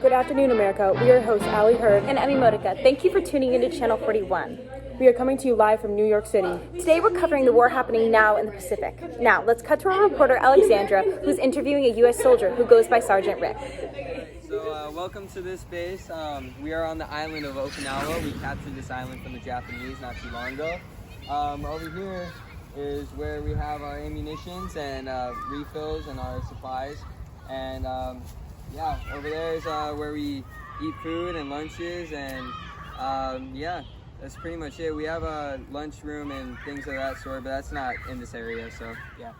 Good afternoon, America. We are your hosts, Allie Hurd and Emmy Modica. Thank you for tuning into Channel 41. We are coming to you live from New York City. Today we're covering the war happening now in the Pacific. Now, let's cut to our reporter, Alexandra, who's interviewing a U.S. soldier who goes by Sergeant Rick. So, welcome to this base. We are on the island of Okinawa. We captured this island from the Japanese not too long ago. Over here is where we have our ammunitions and refills and our supplies. And yeah, over there is where we eat food and lunches, and yeah, that's pretty much it. We have a lunchroom and things of that sort, but that's not in this area, so yeah.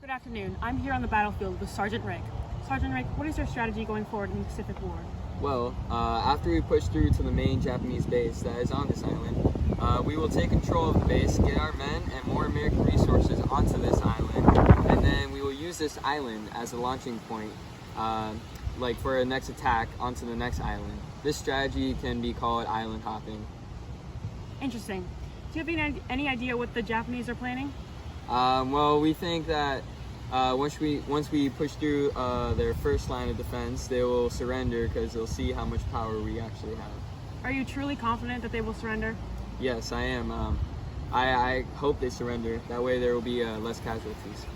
Good afternoon. I'm here on the battlefield with Sergeant Rick. Sergeant Rick, what is your strategy going forward in the Pacific War? Well, after we push through to the main Japanese base that is on this island, we will take control of the base, get our men and more American resources onto this island, and then we will use this island as a launching point, like for a next attack onto the next island. This strategy can be called island hopping. Interesting. Do you have any idea what the Japanese are planning? Well, we think that once we push through their first line of defense, they will surrender because they'll see how much power we actually have. Are you truly confident that they will surrender? Yes, I am. I hope they surrender. That way there will be less casualties.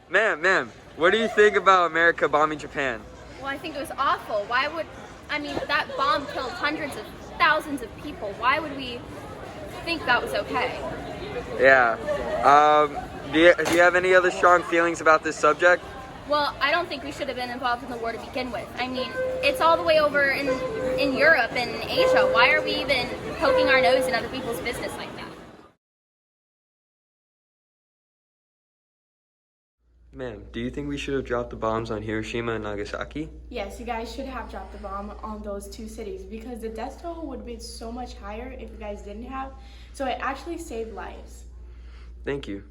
Ma'am, what do you think about America bombing Japan? Well, I think it was awful. That bomb killed hundreds of thousands of people. Why would we think that was okay? Yeah. Do you have any other strong feelings about this subject? Well, I don't think we should have been involved in the war to begin with. I mean, it's all the way over in Europe and Asia. Why are we even poking our nose in other people's business like that? Ma'am, do you think we should have dropped the bombs on Hiroshima and Nagasaki? Yes, you guys should have dropped the bomb on those two cities because the death toll would have been so much higher if you guys didn't have. So it actually saved lives. Thank you.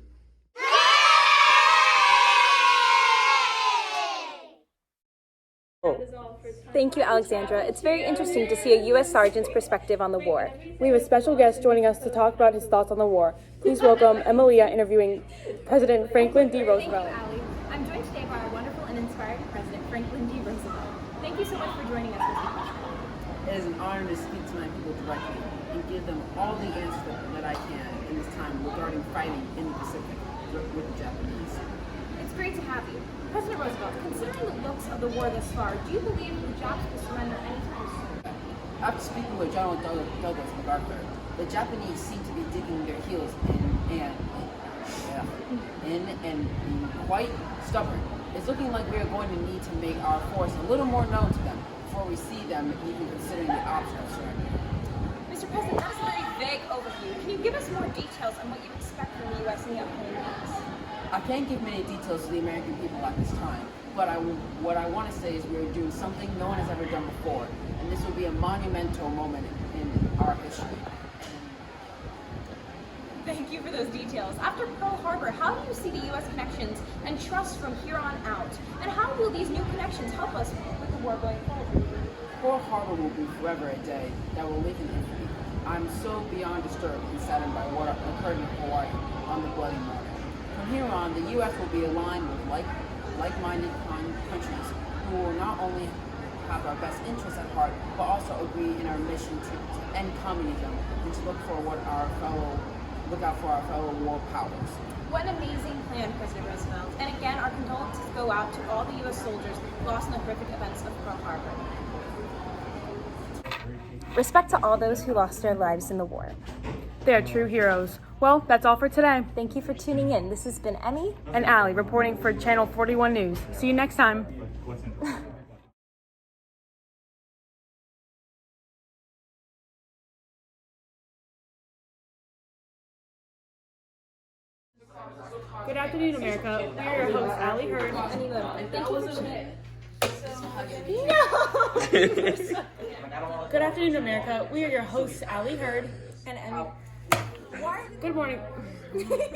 Thank you, Alexandra. It's very interesting to see a U.S. sergeant's perspective on the war. We have a special guest joining us to talk about his thoughts on the war. Please welcome Emilia interviewing President Franklin D. Roosevelt. Thank you, Allie. I'm joined today by our wonderful and inspiring President Franklin D. Roosevelt. Thank you so much for joining us, Mr. President. It is an honor to speak to my people directly and give them all the answers that I can in this time regarding fighting in the Pacific with the Japanese. It's great to have you. President Roosevelt, considering the looks of the war thus far, do you believe the Japs will surrender anytime soon? After speaking with General Douglas MacArthur, the Japanese seem to be digging their heels in and being quite stubborn. It's looking like we are going to need to make our force a little more known to them before we see them even considering the option of surrender. Mr. President, that is a very vague overview. Can you give us more details on what you expect from the U.S. in the upcoming months? I can't give many details to the American people at this time, but what I want to say is we're doing something no one has ever done before, and this will be a monumental moment in our history. Thank you for those details. After Pearl Harbor, how do you see the U.S. connections and trust from here on out? And how will these new connections help us with the war going forward? Pearl Harbor will be forever a day that will live in infamy. I'm so beyond disturbed and saddened by what occurred in Hawaii on the Bloody Morning. From here on, the U.S. will be aligned with like-minded countries who will not only have our best interests at heart, but also agree in our mission to end communism and to look out for our fellow world powers. What an amazing plan, President Roosevelt. And again, our condolences go out to all the U.S. soldiers lost in the horrific events of Pearl Harbor. Respect to all those who lost their lives in the war. They are true heroes. Well, that's all for today. Thank you for tuning in. This has been Emmy And Allie reporting for Channel 41 News. See you next time. Good afternoon, America. We are your hosts, Allie Hurd. Good afternoon, America. We are your hosts, Allie Hurd and Emmy. Good morning.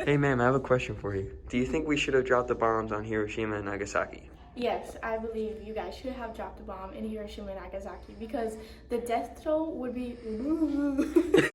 Hey ma'am, I have a question for you. Do you think we should have dropped the bombs on Hiroshima and Nagasaki? Yes, I believe you guys should have dropped the bomb in Hiroshima and Nagasaki because the death toll would be